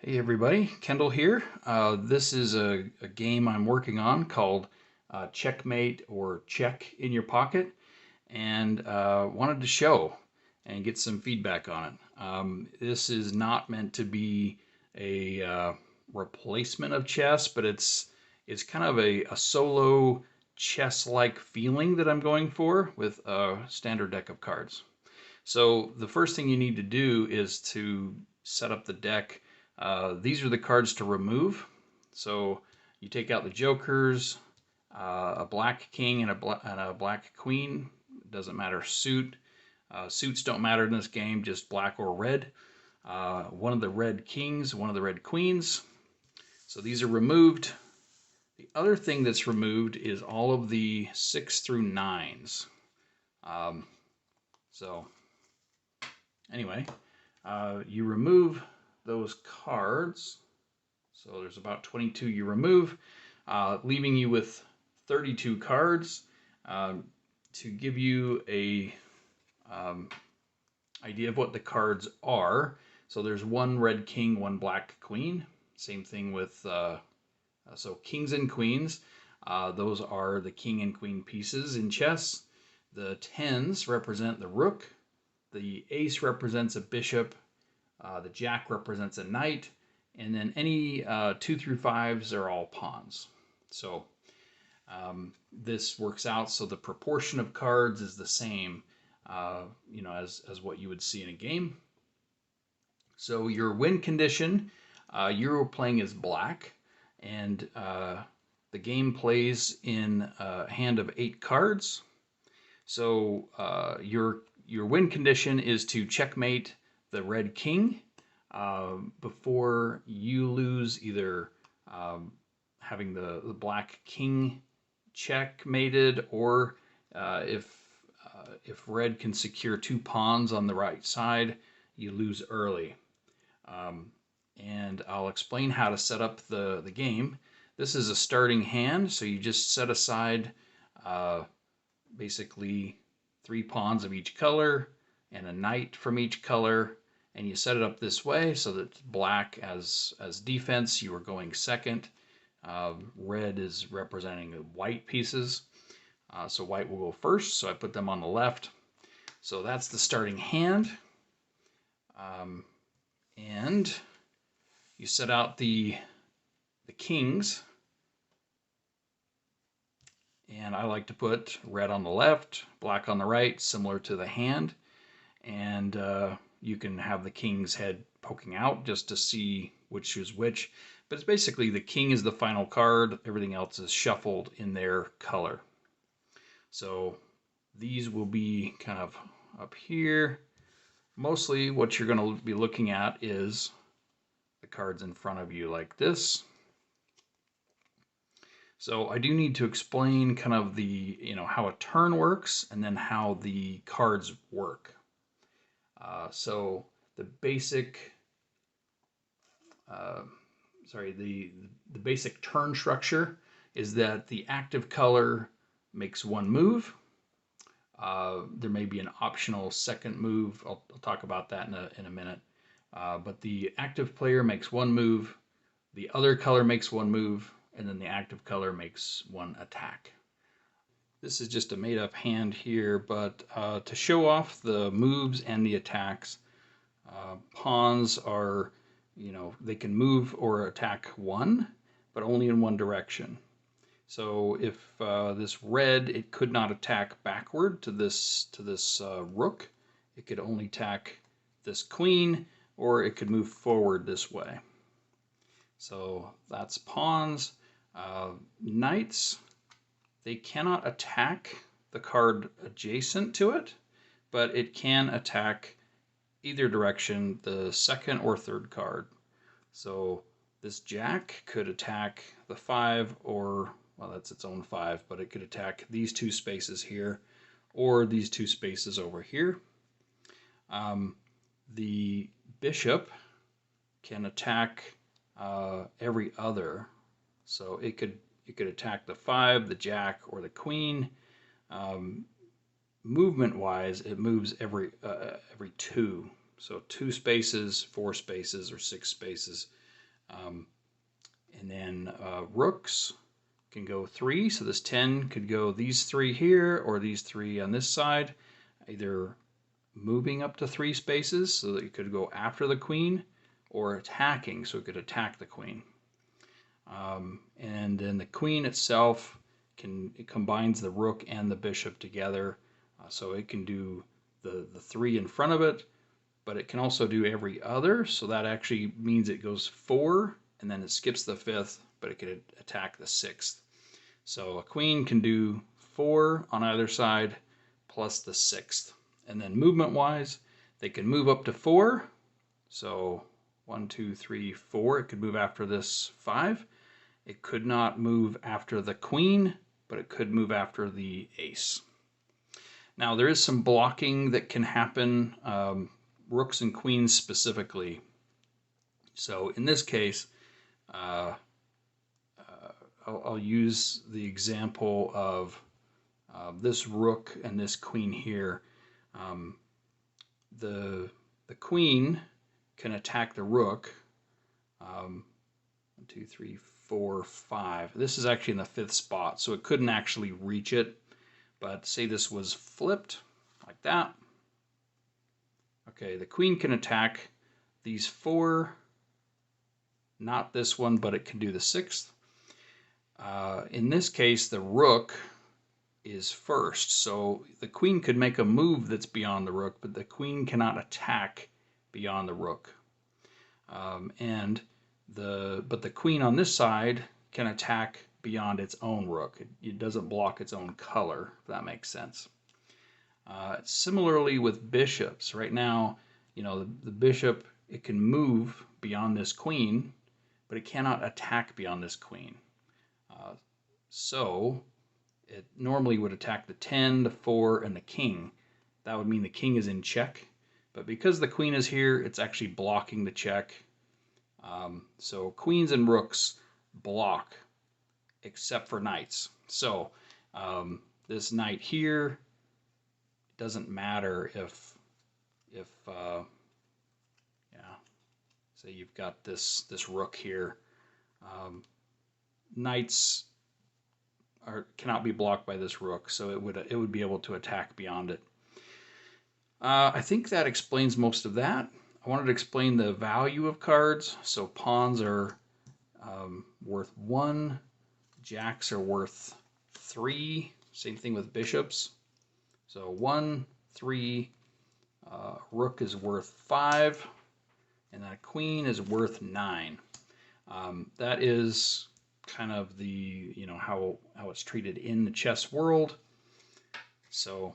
Hey everybody, Kendall here. This is a game I'm working on called Checkmate or Check in Your Pocket, and wanted to show and get some feedback on it. This is not meant to be a replacement of chess, but it's kind of a solo chess-like feeling that I'm going for with a standard deck of cards. So the first thing you need to do is to set up the deck. These are the cards to remove. So you take out the jokers, a black king and a black queen. Doesn't matter suit. Suits don't matter in this game, just black or red. One of the red kings, one of the red queens. So these are removed. The other thing that's removed is all of the 6 through 9s. Um, so anyway, you remove those cards. So there's about 22 you remove, leaving you with 32 cards. To give you a idea of what the cards are, so there's one red king, one black queen. Same thing with so kings and queens. Those are the king and queen pieces in chess. The tens represent the rook. The ace represents a bishop. The jack represents a knight. And then any 2 through 5s are all pawns. So this works out so the proportion of cards is the same, as what you would see in a game. So your win condition, you're playing as black, and the game plays in a hand of 8 cards. So your win condition is to checkmate the red king before you lose, either having the black king checkmated, or if red can secure 2 pawns on the right side, you lose early. And I'll explain how to set up the game. This is a starting hand, so you just set aside basically 3 pawns of each color and a knight from each color, and you set it up this way so that black as defense, you are going second. Red is representing the white pieces, so white will go first, so I put them on the left. So that's the starting hand. And you set out the kings, and I like to put red on the left, black on the right, similar to the hand. And you can have the king's head poking out just to see which is which. But it's basically the king is the final card. Everything else is shuffled in their color. So these will be kind of up here. Mostly what you're going to be looking at is the cards in front of you like this. So I do need to explain kind of the, how a turn works and then how the cards work. So the basic, the basic turn structure is that the active color makes 1 move. There may be an optional second move. I'll talk about that in a minute. But the active player makes 1 move, the other color makes 1 move, and then the active color makes 1 attack. This is just a made-up hand here, but to show off the moves and the attacks, pawns are, they can move or attack 1, but only in 1 direction. So if this red, it could not attack backward to this rook. It could only attack this queen, or it could move forward this way. So that's pawns. Knights, they cannot attack the card adjacent to it, but it can attack either direction, the second or third card. So this jack could attack the 5, or, well, that's its own 5, but it could attack these 2 spaces here, or these 2 spaces over here. The bishop can attack every other. So it could attack the 5, the jack, or the queen. Movement-wise, it moves every 2. So 2 spaces, 4 spaces, or 6 spaces. And then rooks can go 3, so this 10 could go these 3 here or these 3 on this side, either moving up to 3 spaces so that it could go after the queen, or attacking so it could attack the queen. And then the queen itself it combines the rook and the bishop together, so it can do the 3 in front of it, but it can also do every other, so that actually means it goes 4 and then it skips the 5th, but it could attack the 6th. So a queen can do 4 on either side plus the 6th. And then movement wise, they can move up to 4. So 1, 2, 3, 4. It could move after this 5. It could not move after the queen, but it could move after the ace. Now there is some blocking that can happen, rooks and queens specifically. So in this case, I'll use the example of this rook and this queen here. The queen can attack the rook. 1, 2, 3, 4, 5. This is actually in the 5th spot, so it couldn't actually reach it. But say this was flipped like that. Okay, the queen can attack these 4. Not this one, but it can do the 6th. In this case, the rook is first, so the queen could make a move that's beyond the rook, but the queen cannot attack beyond the rook. But the queen on this side can attack beyond its own rook. It doesn't block its own color, if that makes sense. Similarly with bishops, right now, the bishop, it can move beyond this queen, but it cannot attack beyond this queen. So it normally would attack the 10, the 4, and the king. That would mean the king is in check. But because the queen is here, it's actually blocking the check. So queens and rooks block, except for knights. So this knight here, it doesn't matter if say you've got this rook here. Knights cannot be blocked by this rook, so it would be able to attack beyond it. I think that explains most of that. I wanted to explain the value of cards. So pawns are worth 1, jacks are worth 3. Same thing with bishops. So 1, 3, rook is worth 5, and that queen is worth 9. That is kind of the how it's treated in the chess world. So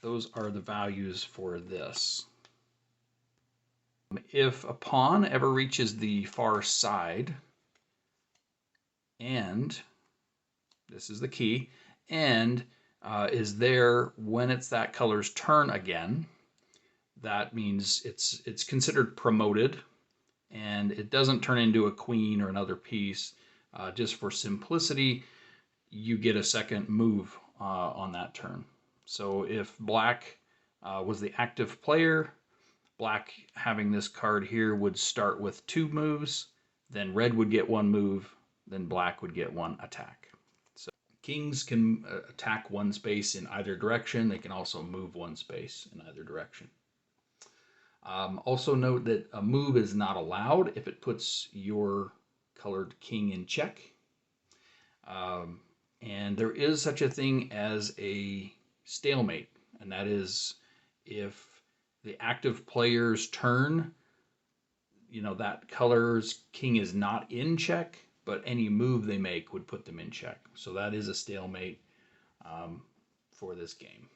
those are the values for this. If a pawn ever reaches the far side, and this is the key, and is there when it's that color's turn again, that means it's considered promoted, and it doesn't turn into a queen or another piece. Just for simplicity, you get a second move on that turn. So if black was the active player, black having this card here would start with 2 moves, then red would get 1 move, then black would get 1 attack. So kings can attack 1 space in either direction. They can also move 1 space in either direction. Also note that a move is not allowed if it puts your colored king in check. And there is such a thing as a stalemate, and that is if the active player's turn, that color's king is not in check, but any move they make would put them in check. So that is a stalemate for this game.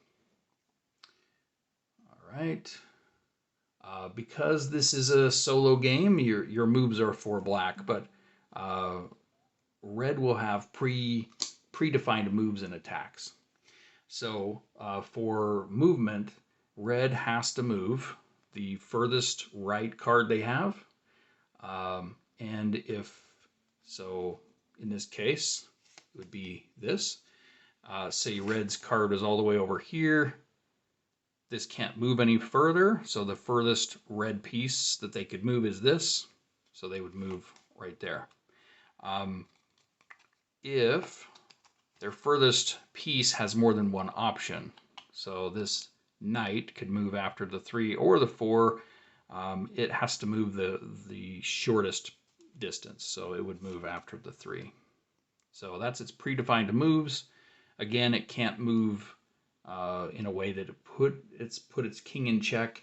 All right. Because this is a solo game, your moves are for black, but red will have predefined moves and attacks. So for movement, red has to move the furthest right card they have. And in this case, it would be this. Say red's card is all the way over here. This can't move any further, so the furthest red piece that they could move is this. So they would move right there. If their furthest piece has more than one option, so this knight could move after the 3 or the 4, it has to move the shortest distance, so it would move after the 3. So that's its predefined moves. Again, it can't move in a way that it's put its king in check.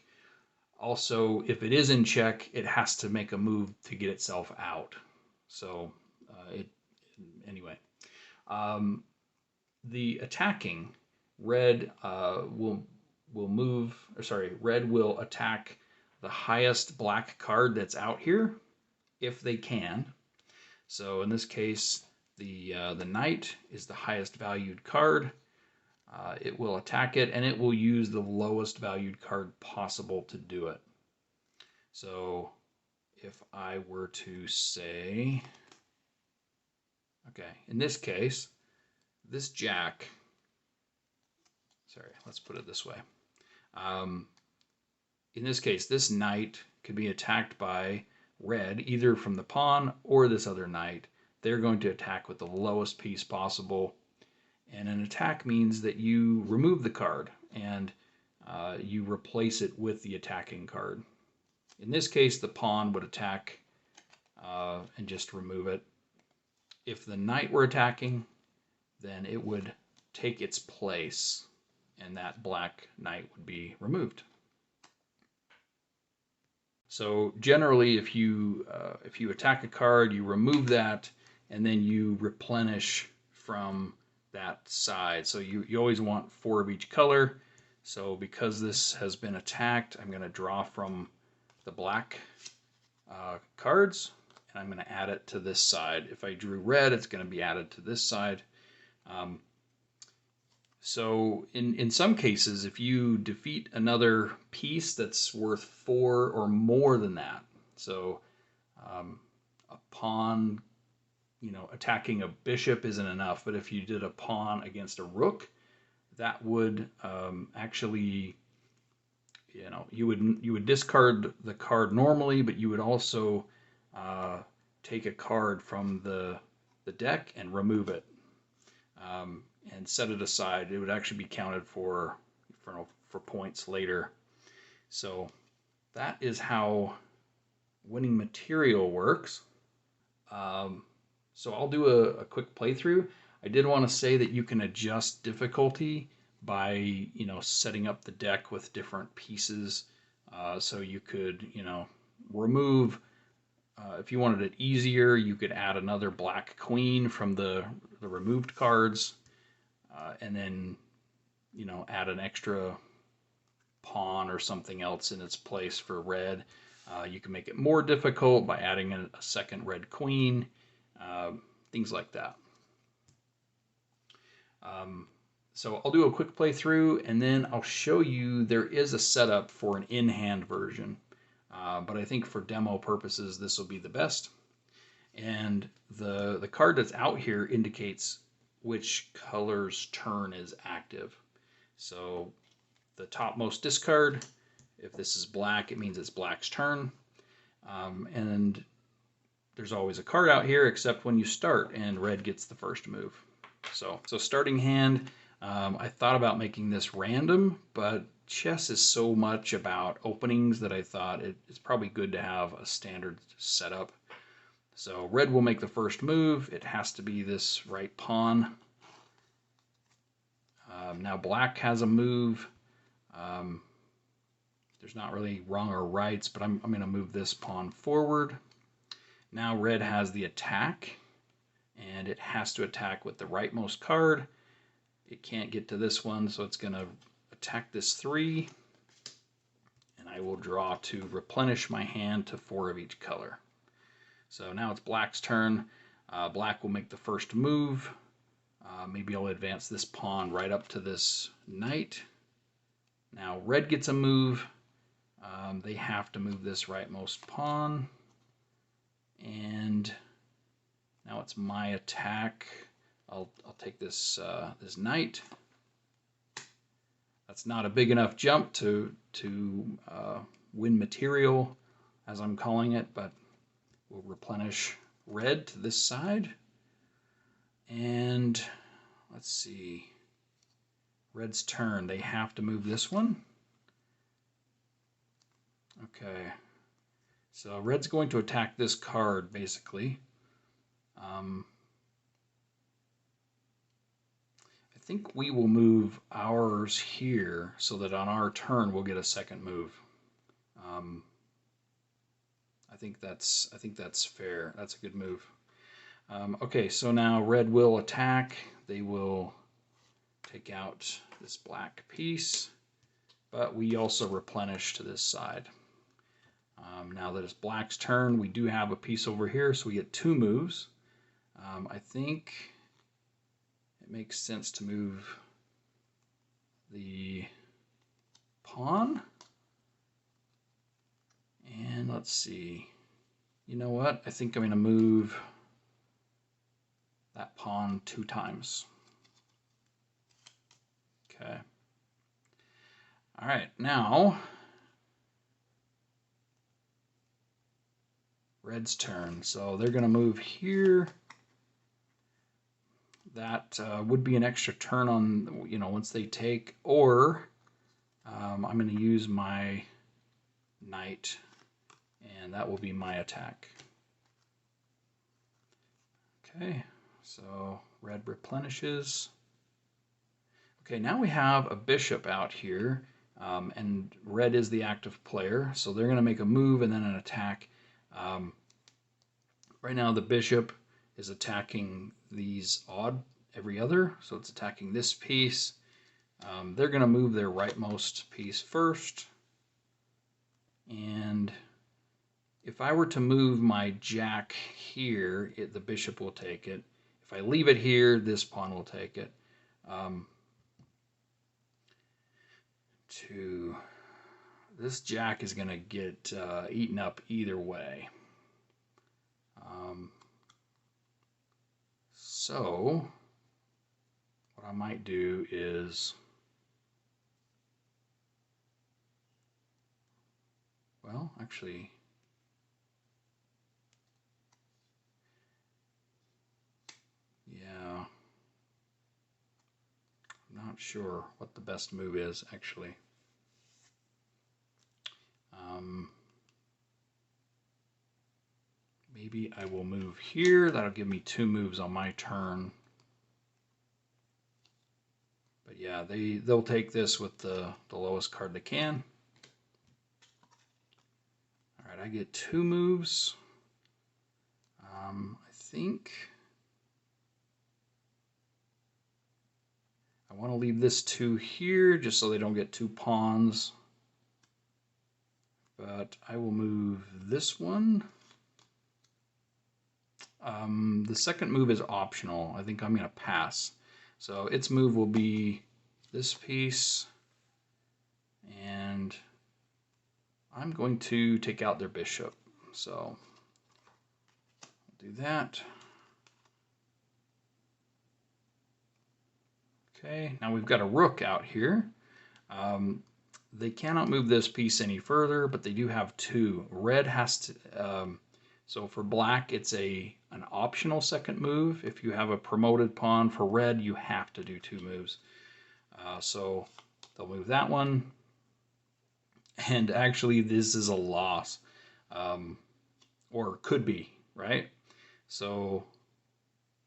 Also, if it is in check, it has to make a move to get itself out. So anyway. The attacking, red will move, or sorry, red will attack the highest black card that's out here if they can. So in this case, the knight is the highest valued card. It will attack it, and it will use the lowest valued card possible to do it. So if I were to say, okay, in this case, this jack, sorry, let's put it this way. In this case, this knight could be attacked by red, either from the pawn or this other knight. They're going to attack with the lowest piece possible. And an attack means that you remove the card and you replace it with the attacking card. In this case, the pawn would attack and just remove it. If the knight were attacking, then it would take its place, and that black knight would be removed. So generally, if you attack a card, you remove that, and then you replenish from that side. So you always want 4 of each color. So because this has been attacked, I'm going to draw from the black cards, and I'm going to add it to this side. If I drew red, it's going to be added to this side. So in some cases, if you defeat another piece that's worth 4 or more than that, so a pawn, attacking a bishop isn't enough, but if you did a pawn against a rook, that would actually, you would discard the card normally, but you would also take a card from the deck and remove it. And set it aside. It would actually be counted for points later. So that is how winning material works. So I'll do a quick playthrough. I did want to say that you can adjust difficulty by setting up the deck with different pieces. So you could remove. If you wanted it easier, you could add another black queen from the removed cards. And then, add an extra pawn or something else in its place for red. You can make it more difficult by adding a second red queen, things like that. So I'll do a quick playthrough, and then I'll show you there is a setup for an in-hand version. But I think for demo purposes, this will be the best. And the card that's out here indicates which color's turn is active. So the topmost discard, if this is black, it means it's black's turn. And there's always a card out here except when you start, and red gets the first move. So starting hand, I thought about making this random, but chess is so much about openings that I thought it's probably good to have a standard setup. So red will make the first move. It has to be this right pawn. Now black has a move. There's not really wrong or rights, but I'm going to move this pawn forward. Now red has the attack, and it has to attack with the rightmost card. It can't get to this one, so it's going to attack this 3. And I will draw to replenish my hand to 4 of each color. So now it's black's turn. Black will make the first move. Maybe I'll advance this pawn right up to this knight. Now red gets a move. They have to move this rightmost pawn. And now it's my attack. I'll take this this knight. That's not a big enough jump to win material, as I'm calling it, but We'll replenish red to this side. And let's see. Red's turn. They have to move this one. Okay. So red's going to attack this card, basically. I think we will move ours here so that on our turn we'll get a second move. I think that's fair. That's a good move. Okay, so now red will attack. They will take out this black piece, but we also replenish to this side. Now that it's black's turn, we do have a piece over here, so we get two moves. I think it makes sense to move the pawn. And let's see. You know what? I think I'm going to move that pawn 2 times. Okay. All right, now red's turn. So they're going to move here. That would be an extra turn on, once they take, or I'm going to use my knight, and that will be my attack. Okay, so red replenishes. Okay, now we have a bishop out here, and red is the active player, so they're going to make a move and then an attack. Right now the bishop is attacking these odd every other, so it's attacking this piece. They're going to move their rightmost piece first, and if I were to move my jack here, the bishop will take it. If I leave it here, this pawn will take it. This jack is going to get eaten up either way. So what I might do is, well, actually, yeah, I'm not sure what the best move is, actually. Maybe I will move here. That'll give me 2 moves on my turn. But yeah, they'll take this with the lowest card they can. All right, I get 2 moves. I think I want to leave this 2 here just so they don't get 2 pawns. But I will move this one. The second move is optional. I think I'm going to pass. So its move will be this piece, and I'm going to take out their bishop. So I'll do that. Okay, now we've got a rook out here. They cannot move this piece any further, but they do have 2. Red has to... So for black, it's an optional second move. If you have a promoted pawn, for red, you have to do 2 moves. So they'll move that one. And actually, this is a loss. Or could be, right? So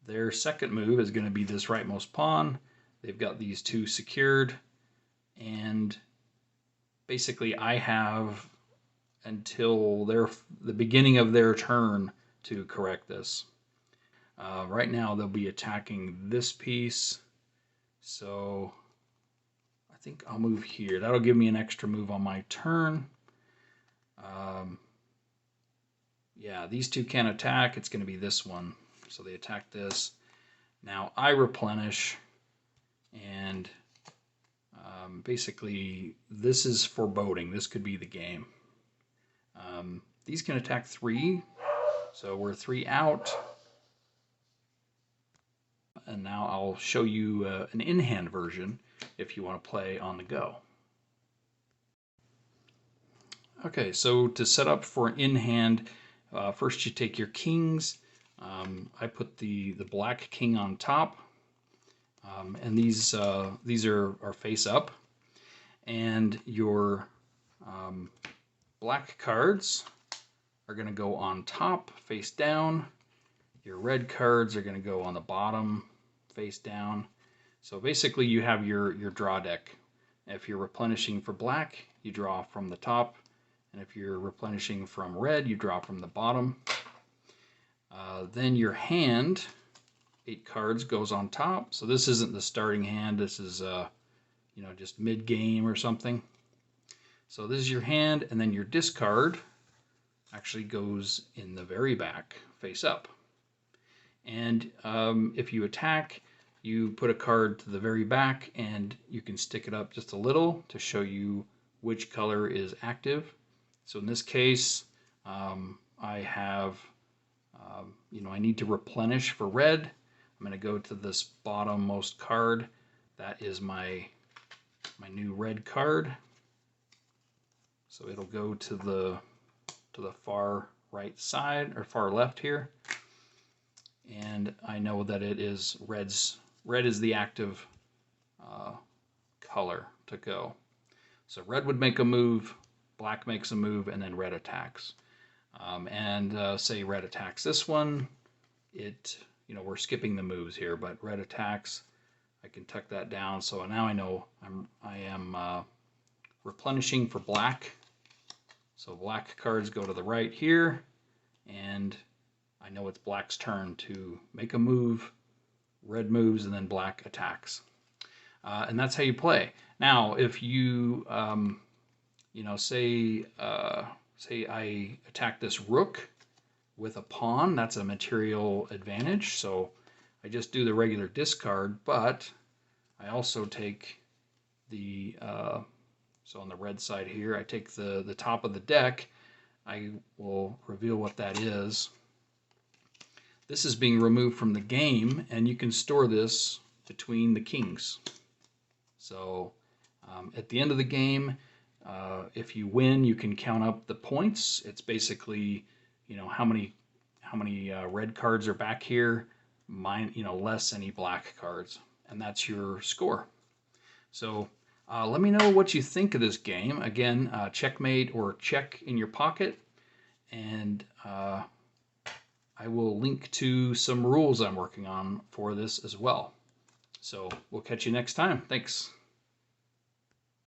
their second move is going to be this rightmost pawn. They've got these 2 secured. And basically, I have until the beginning of their turn to correct this. Right now they'll be attacking this piece, so I think I'll move here. That'll give me an extra move on my turn. Yeah, these 2 can't attack. It's going to be this one, so they attack this. Now I replenish, and basically this is foreboding. This could be the game. These can attack 3, so we're 3 out. And now I'll show you an in-hand version if you want to play on the go. Okay, so to set up for an in-hand, First you take your kings. I put the black king on top, and these are face up, and your black cards are going to go on top, face down. Your red cards are going to go on the bottom, face down. So basically you have your draw deck. If you're replenishing for black, you draw from the top, and if you're replenishing from red, you draw from the bottom. Then your hand, 8 cards, goes on top. So this isn't the starting hand. This is you know, just mid-game or something. So this is your hand, and then your discard actually goes in the very back, face up. And if you attack, you put a card to the very back, and you can stick it up just a little to show you which color is active. So in this case, I have, you know, I need to replenish for red. I'm going to go to this bottommost card. That is my new red card. So it'll go to the far right side or far left here. And I know that it is red is the active color to go. So red would make a move, black makes a move, and then red attacks. Say red attacks this one, you know, we're skipping the moves here, but red attacks, I can tuck that down. So now I know I am replenishing for black. So black cards go to the right here, and I know it's black's turn to make a move, red moves, and then black attacks. And that's how you play. Now, if you, you know, say I attack this rook with a pawn, that's a material advantage. So I just do the regular discard, but I also take the, so on the red side here, I take the top of the deck. I will reveal what that is. This is being removed from the game, and you can store this between the kings. So at the end of the game, if you win, you can count up the points. It's basically, you know, how many red cards are back here, you know, less any black cards, and that's your score. So let me know what you think of this game. Again, Checkmate or Check in Your Pocket, and I will link to some rules I'm working on for this as well. So we'll catch you next time. Thanks.